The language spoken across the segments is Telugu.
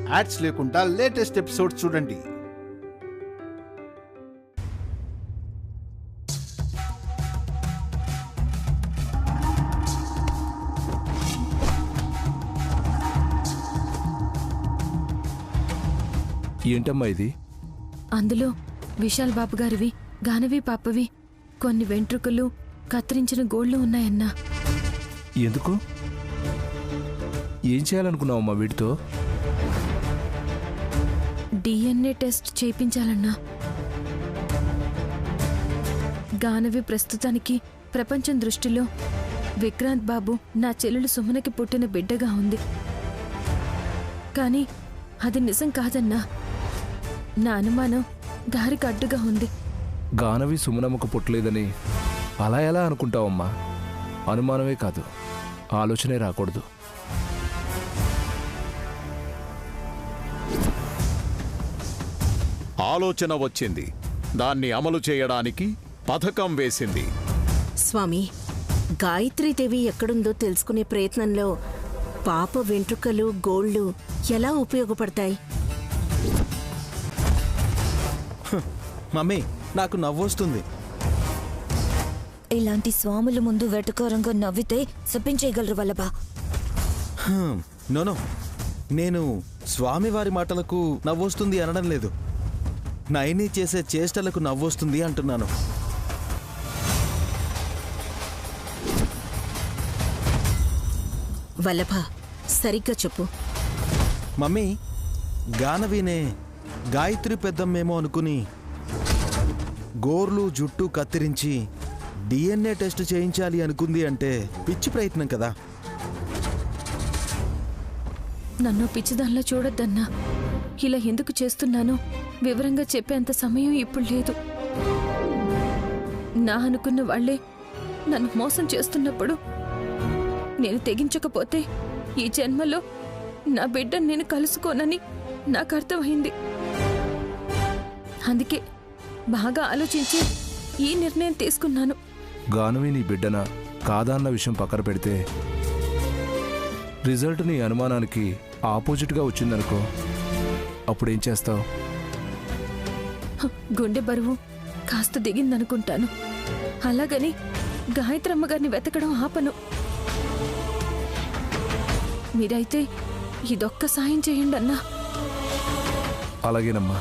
యాడ్స్ లేకుండా లేటెస్ట్ ఎపిసోడ్స్ చూడండి. ఏంటమ్మా ఇది? అందులో విశాల్ బాబు గారివి, గానవి పాపవి కొన్ని వెంట్రుకలు, కత్తిరించిన గోళ్లు ఉన్నాయన్నా. ఎందుకు? ఏం చేయాలనుకున్నావమ్మా వీటితో? DNA test చేయించాలన్నా. గానవి ప్రస్తుతానికి ప్రపంచం దృష్టిలో విక్రాంత్ బాబు నా చెల్లెలు సుమనకి పుట్టిన బిడ్డగా ఉంది. కానీ అది నిజం కాదన్నా. నా అనుమానం దారికి అడ్డుగా ఉంది. గానవి సుమనమ్మకు పుట్టలేదని అలా ఎలా అనుకుంటావమ్మా? అనుమానమే కాదు, ఆలోచనే రాకూడదు. ఆలోచన వచ్చింది, దాన్ని అమలు చేయడానికి పథకం వేసింది. స్వామి, గాయత్రీదేవి ఎక్కడుందో తెలుసుకునే ప్రయత్నంలో పాప వెంట్రుకలు, గోళ్లు ఎలా ఉపయోగపడతాయి? మమ్మీ, నాకు నవ్వొస్తుంది. ఇలాంటి స్వాముల ముందు వెటకారంగా నవ్వితే శపించేయగలరు వల్లభా. నోనో, నేను స్వామివారి మాటలకు నవ్వొస్తుంది అనడం లేదు. నయని చేసే చేష్టలకు నవ్వొస్తుంది అంటున్నాను. వల్లభ, సరిగ్గా చెప్పు. మమ్మీ, గానవీనే గాయత్రి పెద్దమ్మేమో అనుకుని గోర్లు, జుట్టు కత్తిరించి DNA టెస్ట్ చేయించాలి అనుకుంది అంటే పిచ్చి ప్రయత్నం కదా. నన్ను పిచ్చిదానిలా చూడొద్దన్నా. ఇలా ఎందుకు చేస్తున్నానో వివరంగా చెప్పేంత సమయం ఇప్పుడు లేదు. నా అనుకున్న వాళ్లే నన్ను మోసం చేస్తున్నప్పుడు నేను తెగించకపోతే ఈ జన్మలో నా బిడ్డను నేను కలుసుకోనని నాకు అర్థమైంది. అందుకే బాగా ఆలోచించి ఈ నిర్ణయం తీసుకున్నాను. గానవి నీ బిడ్డన కాదా అన్న విషయం పక్కన పెడితే రిజల్ట్ నీ అనుమానానికి ఆపోజిట్గా వచ్చిందనుకో, అప్పుడేం చేస్తావు? గుండె బరువు కాస్త దిగిందనుకుంటాను. అలాగని గాయత్రమ్మ గారిని వెతకడం ఆపను. మీరైతే ఇదొక్క సాయం చేయండి అన్నా. అలాగేనమ్మా,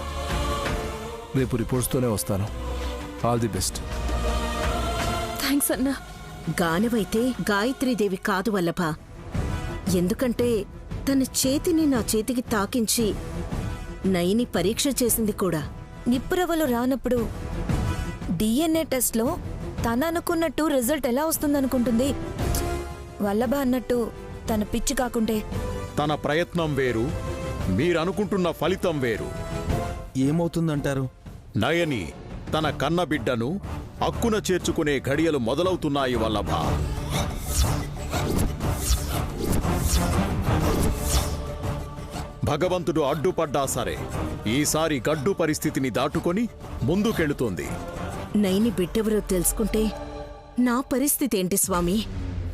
రేపు రిపోర్ట్స్తోనే వస్తాను. All the best. థ్యాంక్స్ అన్నా. గానవైతే గాయత్రీదేవి కాదు వల్లభ. ఎందుకంటే తన చేతిని నా చేతికి తాకించి నయని పరీక్ష చేసింది కూడా. నిప్పురవ్వలు రానప్పుడు DNA టెస్ట్లో తన అనుకున్నట్టు రిజల్ట్ ఎలా వస్తుందనుకుంటుంది? వల్లభ అన్నట్టు తన పిచ్చి కాకుంటే. తన ప్రయత్నం వేరు, మీరనుకుంటున్న ఫలితం వేరు. ఏమవుతుందంటారు? నయని తన కన్నబిడ్డను అక్కున చేర్చుకునే ఘడియలు మొదలవుతున్నాయి వల్లభ. భగవంతుడు అడ్డుపడ్డా సరే ఈసారి గడ్డు పరిస్థితిని దాటుకొని ముందుకెళుతోంది. నయని బిడ్డెవరో తెలుసుకుంటే నా పరిస్థితి ఏంటి స్వామి?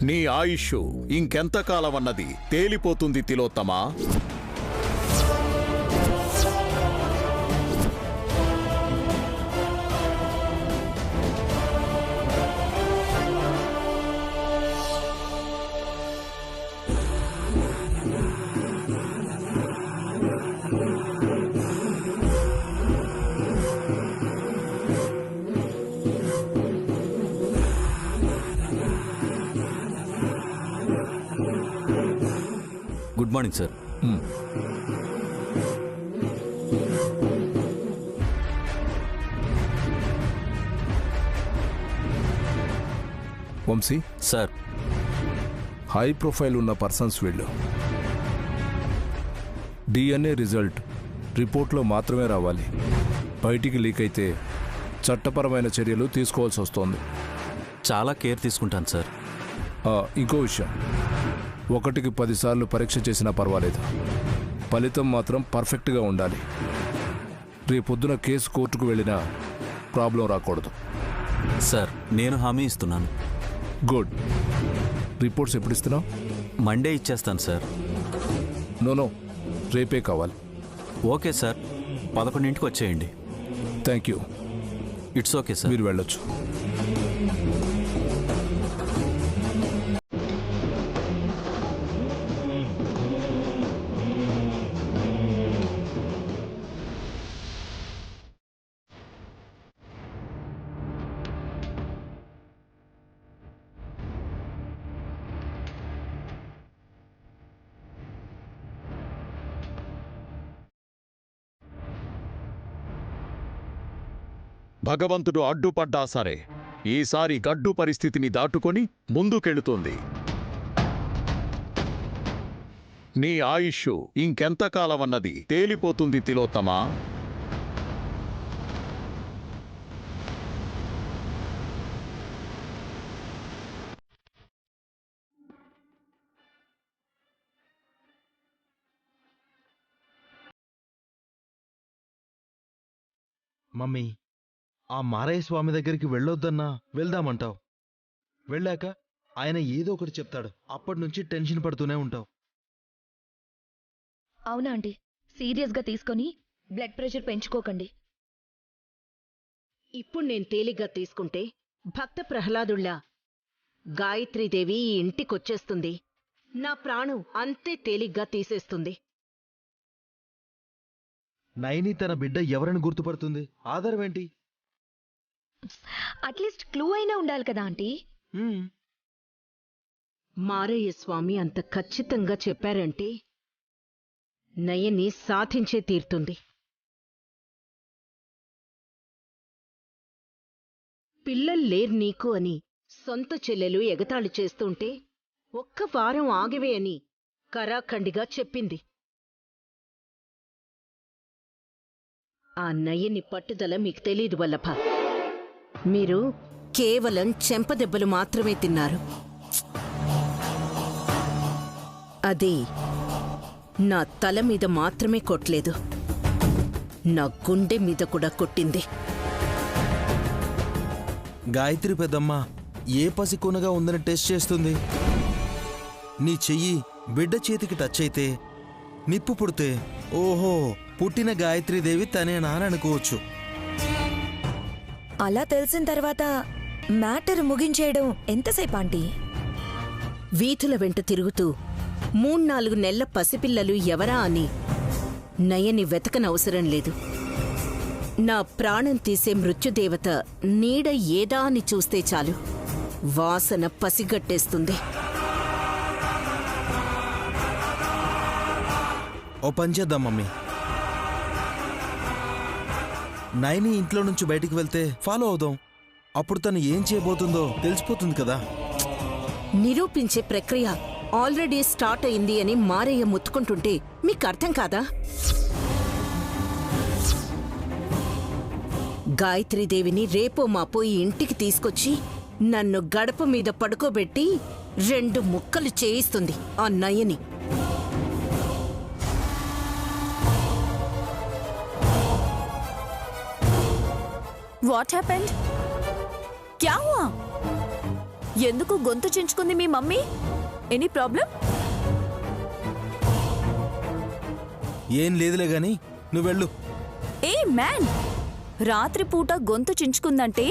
నీ ఆయుష్ ఇంకెంతకాలమన్నది తేలిపోతుంది Tilottama. Good morning sir. Vamsi sir, high profile ఉన్న పర్సన్స్ వీళ్ళు. DNA రిజల్ట్ రిపోర్ట్లో మాత్రమే రావాలి. బయటికి లీక్ అయితే చట్టపరమైన చర్యలు తీసుకోవాల్సి వస్తోంది. చాలా కేర్ తీసుకుంటాను సార్. ఇంకో విషయం, 1కి 10 సార్లు పరీక్ష చేసినా పర్వాలేదు, ఫలితం మాత్రం పర్ఫెక్ట్గా ఉండాలి. రేపొద్దున కేసు కోర్టుకు వెళ్ళినా ప్రాబ్లం రాకూడదు. సార్, నేను హామీ ఇస్తున్నాను. గుడ్. రిపోర్ట్స్ ఎప్పుడు ఇస్తున్నావు? మండే ఇచ్చేస్తాను సార్. నో, రేపే కావాలి. ఓకే సార్, 11ంటికి వచ్చేయండి. Thank you. It's okay sir. మీరు వెళ్ళొచ్చు. భగవంతుడు అడ్డుపడ్డా సరే ఈసారి గడ్డు పరిస్థితిని దాటుకొని ముందుకెళుతోంది. నీ ఆయుష్ ఇంకెంతకాలమన్నది తేలిపోతుంది తిలోత్తమా. మమ్మీ, ఆ మారయ్య స్వామి దగ్గరికి వెళ్ళొద్దన్నా వెళ్దామంటావు. వెళ్ళాక ఆయన ఏదో ఒకటి చెప్తాడు. అప్పటినుంచి టెన్షన్ పడుతూనే ఉంటావు. అవునా ఆంటీ, సీరియస్గా తీసుకొని బ్లడ్ ప్రెషర్ పెంచుకోకండి. ఇప్పుడు నేను తేలిగ్గా తీసుకుంటే భక్త ప్రహ్లాదుల్లా గాయత్రీదేవి ఈ ఇంటికొచ్చేస్తుంది. నా ప్రాణం అంతే తేలిగ్గా తీసేస్తుంది. నైని తన బిడ్డ ఎవరిని గుర్తుపడుతుంది? ఆధారమేంటి? అట్లీస్ట్ క్లూ అయినా ఉండాలి కదా ఆంటీ. మారయ్య స్వామి అంత ఖచ్చితంగా చెప్పారంటే నయని సాధించే తీరుతుంది. పిల్లల్లేరు నీకు అని సొంత చెల్లెలు ఎగతాళి చేస్తుంటే ఒక్క వారం ఆగివే అని కరాఖండిగా చెప్పింది. ఆ నయని పట్టుదల మీకు తెలీదు వల్లభ. మీరు కేవలం చెంపదెబ్బలు మాత్రమే తిన్నారు. అది నా తల మీద మాత్రమే కొట్టలేదు, నా గుండె మీద కూడా కొట్టింది. గాయత్రి పెద్దమ్మ ఏ పసికొనగా ఉందని టెస్ట్ చేస్తుంది. నీ చెయ్యి బిడ్డ చేతికి టచ్ అయితే, నిప్పు పుడితే ఓహో పుట్టిన గాయత్రీదేవి తనేనా అని అనుకోవచ్చు. అలా తెలిసిన తర్వాత మ్యాటర్ ముగించేయడం ఎంతసేపు ఆంటీ? వీధుల వెంట తిరుగుతూ 3-4 నెలల పసిపిల్లలు ఎవరా అని నయని వెతకనవసరం లేదు. నా ప్రాణం తీసే మృత్యుదేవత నీడ ఏదా అని చూస్తే చాలు, వాసన పసిగట్టేస్తుంది. ఓ పని చేద్దాం మమ్మీ, నైని ఇంట్లో నుంచి బయటికి వెళ్తే ఫాలో అవుదాం. అప్పుడు తను ఏం చేయబోతుందో తెలిసిపోతుంది కదా. నిరూపించే ప్రక్రియ ఆల్రెడీ స్టార్ట్ అయింది అని మారయ్య ముత్తుకుంటుంటే మీకు అర్థం కాదా? గాయత్రీదేవిని రేపో మాపో ఈ ఇంటికి తీసుకొచ్చి నన్ను గడప మీద పడుకోబెట్టి 2 ముక్కలు చేయిస్తుంది ఆ నయని. What happened? క్యా హువా? ఎందుకు గొంతు చించుకుంది మీ మమ్మీ? Any problem? ఏం లేదులే గాని నువ్వు వెళ్ళు. ఏ మ్యాన్, రాత్రిపూట గొంతు చించుకుందంటే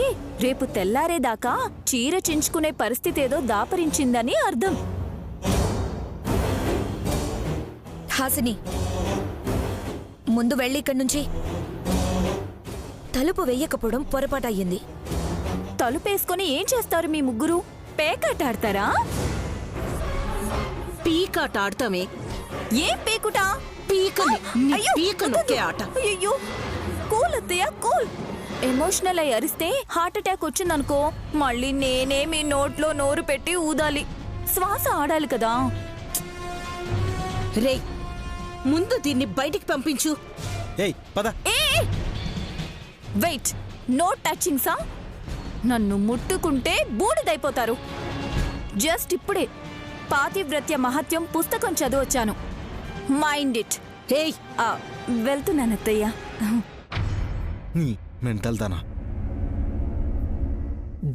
రేపు తెల్లారేదాకా చీర చించుకునే పరిస్థితి ఏదో దాపరించిందని అర్థం. హాసిని, ముందు వెళ్ళి ఇక్కడి నుంచి. తలుపు వెయ్యకపోవడం పొరపాటయ్యింది. తలుపేసుకొని ఏం చేస్తారు మీ ముగ్గురు? పేకాటాడతారా? పీకాట ఆడతామే. ఏం పేకుటా? పీకని పీక నొక్కే ఆట. అయ్యో, కూల్ అత్తయ్య, కూల్. ఎమోషనల్ అయి అరిస్తే హార్ట్ అటాక్ వచ్చిందనుకో, మళ్ళీ నేనే మీ నోట్లో నోరు పెట్టి ఊదాలి. శ్వాస ఆడాలి కదా. రే, ముందు దీన్ని బయటికి పంపించు. ఏయ్ పద. వెయిట్, నో టచింగ్సా? నన్ను ముట్టుకుంటే బూడిదైపోతారు. జస్ట్ ఇప్పుడే పాతివ్రత్య మహత్యం పుస్తకం చదివొచ్చాను. Mind it. ఏయ్, వెళ్తున్నానత్తయ్య. మెంటల్ దానా?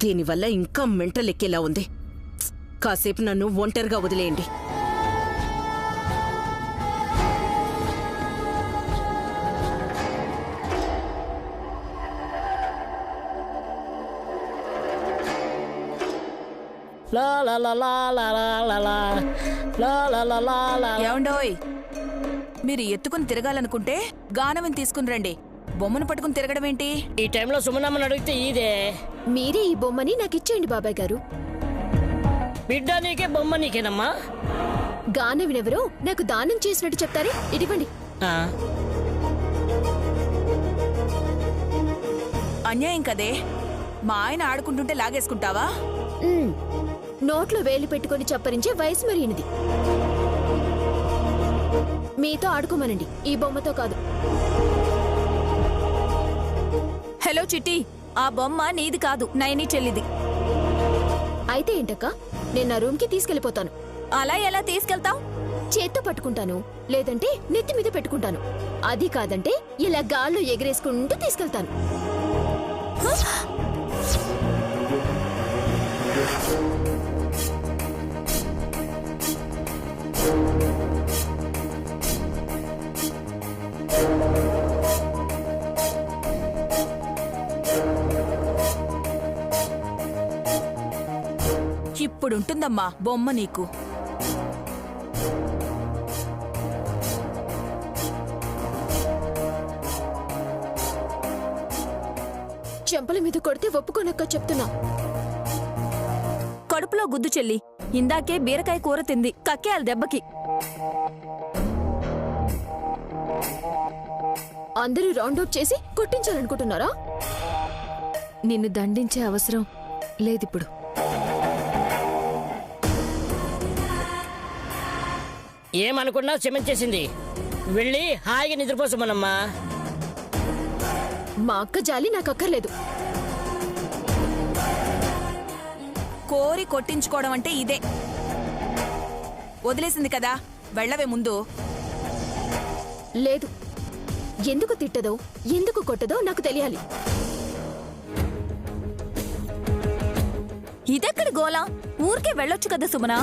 దీనివల్ల ఇంకా మెంటల్ ఎక్కేలా ఉంది. కాసేపు నన్ను ఒంటరిగా వదిలేయండి. ఏమండోయ్, మీరు ఎత్తుకుని తిరగాలనుకుంటే గానవిని తీసుకుని రండి. బొమ్మను పట్టుకుని తిరగడం ఏంటి? ఈ టైంలో సుమనమ్మని అడిగితే ఇదే. మీరే ఈ బొమ్మని నాకు ఇచ్చేయండి బాబాయ్ గారు. బిడ్డ నీకే బొమ్మ నీకేనమ్మా. గానవినెవరో నాకు దానం చేసినట్టు చెప్తారే, ఇదివ్వండి. అన్యాయం కదే. మా ఆయన ఆడుకుంటుంటే లాగేసుకుంటావా? నోట్లో వేలు పెట్టుకుని చప్పరించే వయసు మరినది. మీతో ఆడుకోమనండి, ఈ బొమ్మతో కాదు. హలో చిట్టి, ఆ బొమ్మ నీది కాదు, నయని చెల్లిది. అయితే ఏంటక్క, నేను నా రూమ్ కి తీసుకెళ్లిపోతాను. అలా ఎలా తీసుకెళ్తావు? చేత్తో పట్టుకుంటాను, లేదంటే నెత్తి మీద పెట్టుకుంటాను. అది కాదంటే ఇలా గాల్లో ఎగరేసుకుంటూ తీసుకెళ్తాను. ఇప్పుడుంటుందమ్మా బొమ్మ నీకు. చెంపల మీద కొడితే ఒప్పుకోనక్క చెప్తున్నా. కడుపులో గుద్దు చెల్లి, ఇందాకే బీరకాయ కూర తింది, కక్కేయాలి దెబ్బకి. అందరూ రౌండప్ చేసి కొట్టించాలనుకుంటున్నారా? నిన్ను దండించే అవసరం లేదిప్పుడు. ఏమనుకున్నా క్షమించేసింది. వెళ్ళి హాయిగా నిద్రపోసమనమ్మా. మా అక్క జాలి నాకు అక్కర్లేదు. కోరి కొట్టించుకోవడం అంటే ఇదే. వదిలేసింది కదా, వెళ్ళవే ముందు. లేదు, ఎందుకు తిట్టదో ఎందుకు కొట్టదో నాకు తెలియాలి. ఇదెక్కడి గోలా? ఊరికే వెళ్ళొచ్చు కదా సుమనా.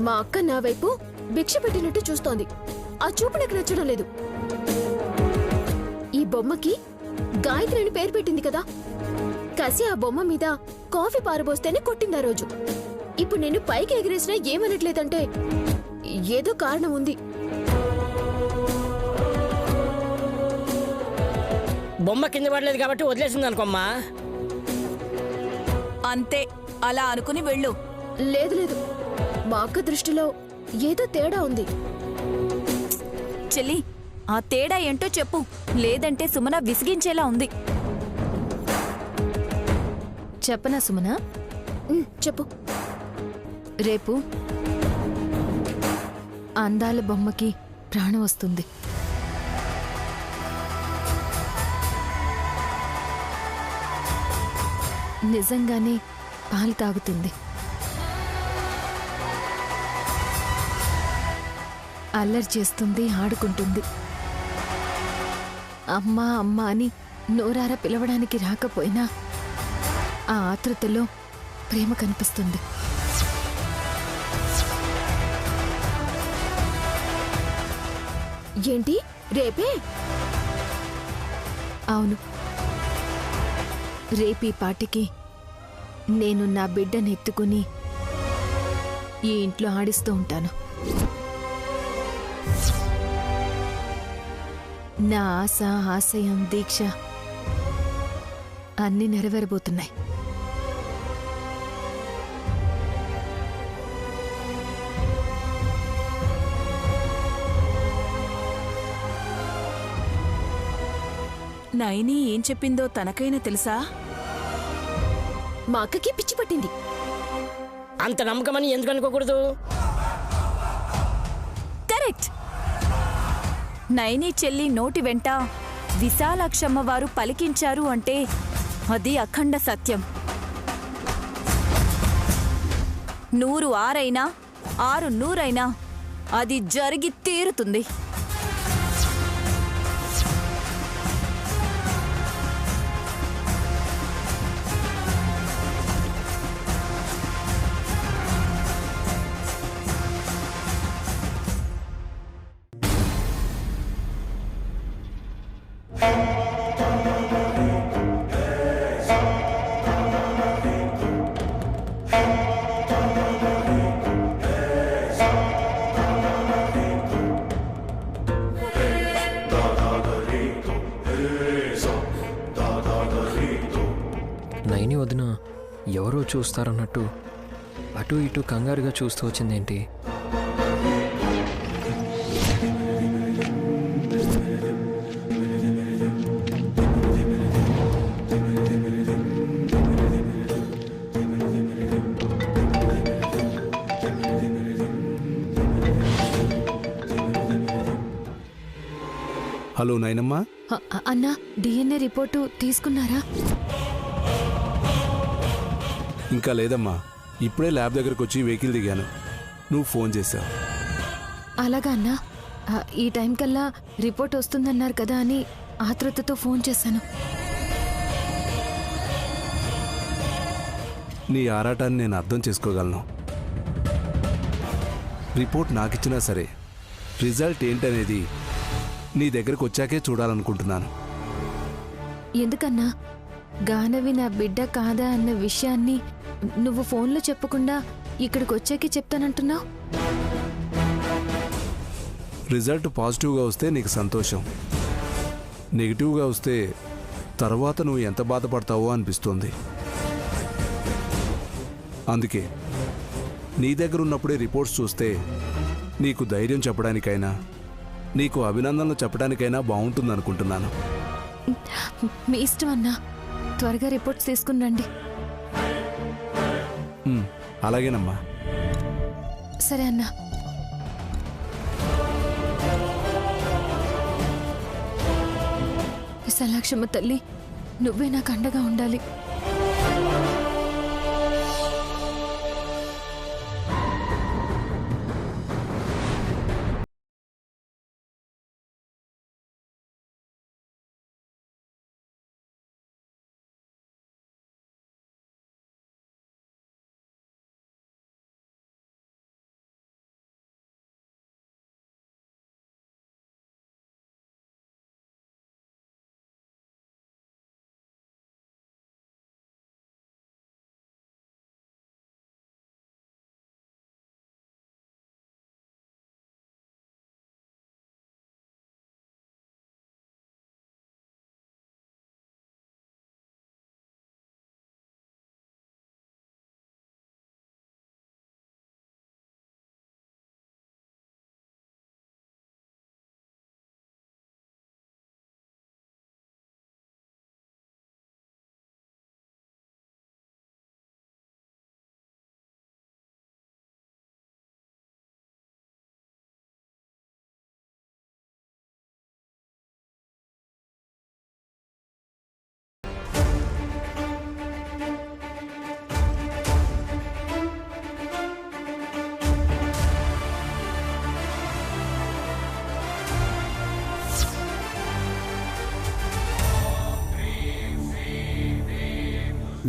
మా అక్క నా వైపు భిక్ష పెట్టినట్టు చూస్తోంది. ఆ చూపు నాకు నచ్చడం లేదు. ఈ బొమ్మకి గాయత్రి అని పేరు పెట్టింది కదా, కసి ఆ బొమ్మ మీద కాఫీ పారబోస్తేనే కొట్టింది ఆ రోజు. ఇప్పుడు నేను పైకి ఎగిరేసినా ఏమనట్లేదంటే ఏదో కారణం ఉంది. బొమ్మ కింద పడలేదు కాబట్టి వదిలేసింది అనుకోమ్మా. అంతే, అలా అనుకుని వెళ్ళు. లేదు లేదు, మా అక్క దృష్టిలో ఏదో తేడా ఉంది. చెల్లి, ఆ తేడా ఏంటో చెప్పు, లేదంటే సుమన విసిగించేలా ఉంది. చెప్పనా సుమన? చెప్పు. రేపు అందాల బొమ్మకి ప్రాణం వస్తుంది. నిజంగానే పాలు తాగుతుంది. అల్లరి చేస్తుంది, ఆడుకుంటుంది. అమ్మా అమ్మా అని నోరారా పిలవడానికి రాకపోయినా ఆ ఆతృతలో ప్రేమ కనిపిస్తుంది. ఏంటి రేపే? అవును, రేపీ పాటికి నేను నా బిడ్డను ఎత్తుకుని ఈ ఇంట్లో ఆడిస్తూ ఉంటాను. నా ఆశ, ఆశయం, దీక్ష అన్నీ నెరవేరబోతున్నాయి. నైని ఏం చెప్పిందో తనకైనా తెలుసా? మా అక్కకి పిచ్చి పట్టింది. అంత నమ్మకమని ఎందుకు అనుకోకూడదు? కరెక్ట్. నైని చెల్లి నోటి వెంట విశాలాక్షమ్మ వారు పలికించారు అంటే అది అఖండ సత్యం. 100 6 6 100 అది జరిగి తీరుతుంది. నైని వదిన ఎవరో చూస్తారన్నట్టు అటు ఇటు కంగారుగా చూస్తూ వచ్చిందేంటి? హలో నైనమ్మా. అన్నా, డిఎన్ఏ రిపోర్టు తీసుకున్నారా? ఇంకా లేదమ్మా, ఇప్పుడే ల్యాబ్ దగ్గరకు వచ్చి వెహికల్ దిగాను. నువ్వు ఫోన్ చేశావు. అలాగా అన్నా, ఈ టైం కల్లా రిపోర్ట్ వస్తుందన్నారు కదా అని ఆతృతతో ఫోన్ చేశాను. నీ ఆరాటాన్ని నేను అర్థం చేసుకోగలను. రిపోర్ట్ నాకిచ్చినా సరే రిజల్ట్ ఏంటనేది నీ దగ్గరకు వచ్చాకే చూడాలనుకుంటున్నాను. ఎందుకన్నా, గానవి నా బిడ్డ కాదా అన్న విషయాన్ని నువ్వు ఫోన్లో చెప్పకుండా ఇక్కడికి వచ్చాకే చెప్తానంటున్నావు? రిజల్ట్ పాజిటివ్గా వస్తే నీకు సంతోషం, నెగిటివ్గా వస్తే తర్వాత నువ్వు ఎంత బాధపడతావో అనిపిస్తుంది. అందుకే నీ దగ్గర ఉన్నప్పుడే రిపోర్ట్స్ చూస్తే నీకు ధైర్యం చెప్పడానికైనా నీకు అభినందనలు చెప్పడానికైనా బాగుంటుందనుకుంటున్నాను. మీ ఇష్టం అన్నా, త్వరగా రిపోర్ట్స్ తీసుకుని రండి. అలాగేనమ్మా. సరే అన్నా. విశాలాక్షమ్మ తల్లి, నువ్వే నాకు అండగా ఉండాలి.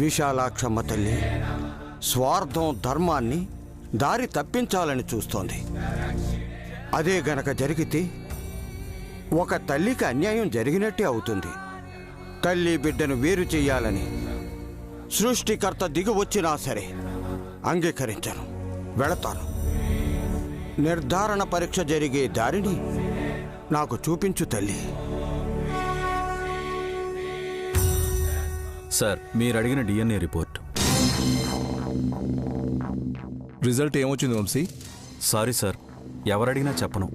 విశాలాక్షమ్మ తల్లి స్వార్థం ధర్మాన్ని దారి తప్పించాలని చూస్తోంది. అదే గనక జరిగితే ఒక తల్లికి అన్యాయం జరిగినట్టే అవుతుంది. తల్లి బిడ్డను వేరు చెయ్యాలని సృష్టికర్త దిగి వచ్చినా సరే అంగీకరించను, వెళతాను. నిర్ధారణ పరీక్ష జరిగే దారిని నాకు చూపించు తల్లి. సార్, మీరు అడిగిన డిఎన్ఏ రిపోర్ట్. రిజల్ట్ ఏమొచ్చింది వంశీ? సారీ సార్, ఎవరడిగినా చెప్పను.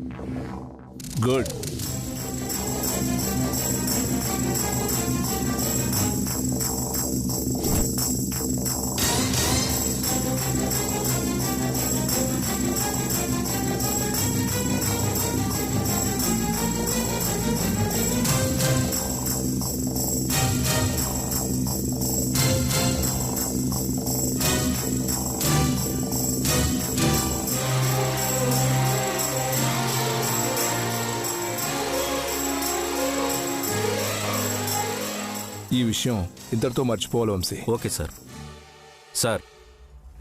గుడ్. ఈ విషయం ఇంతటితో మర్చిపోవాలి వంశీ. Okay sir. సార్,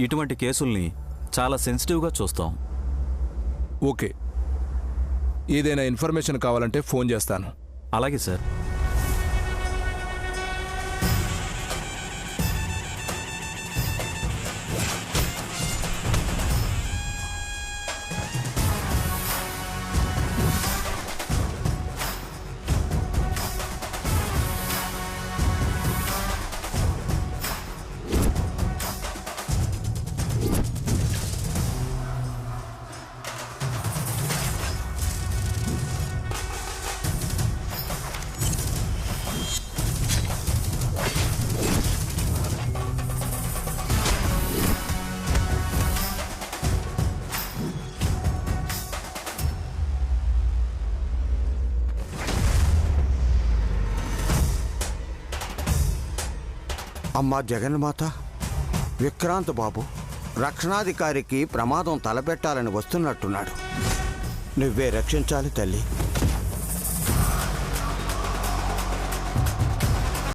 ఇటువంటి కేసుల్ని చాలా సెన్సిటివ్గా చూస్తాం. ఓకే, ఏదైనా ఇన్ఫర్మేషన్ కావాలంటే ఫోన్ చేస్తాను. అలాగే సార్. అమ్మా జగన్మాత, విక్రాంత్ బాబు రక్షణాధికారికి ప్రమాదం తలపెట్టాలని వస్తున్నట్టున్నాడు. నువ్వే రక్షించాలి తల్లి.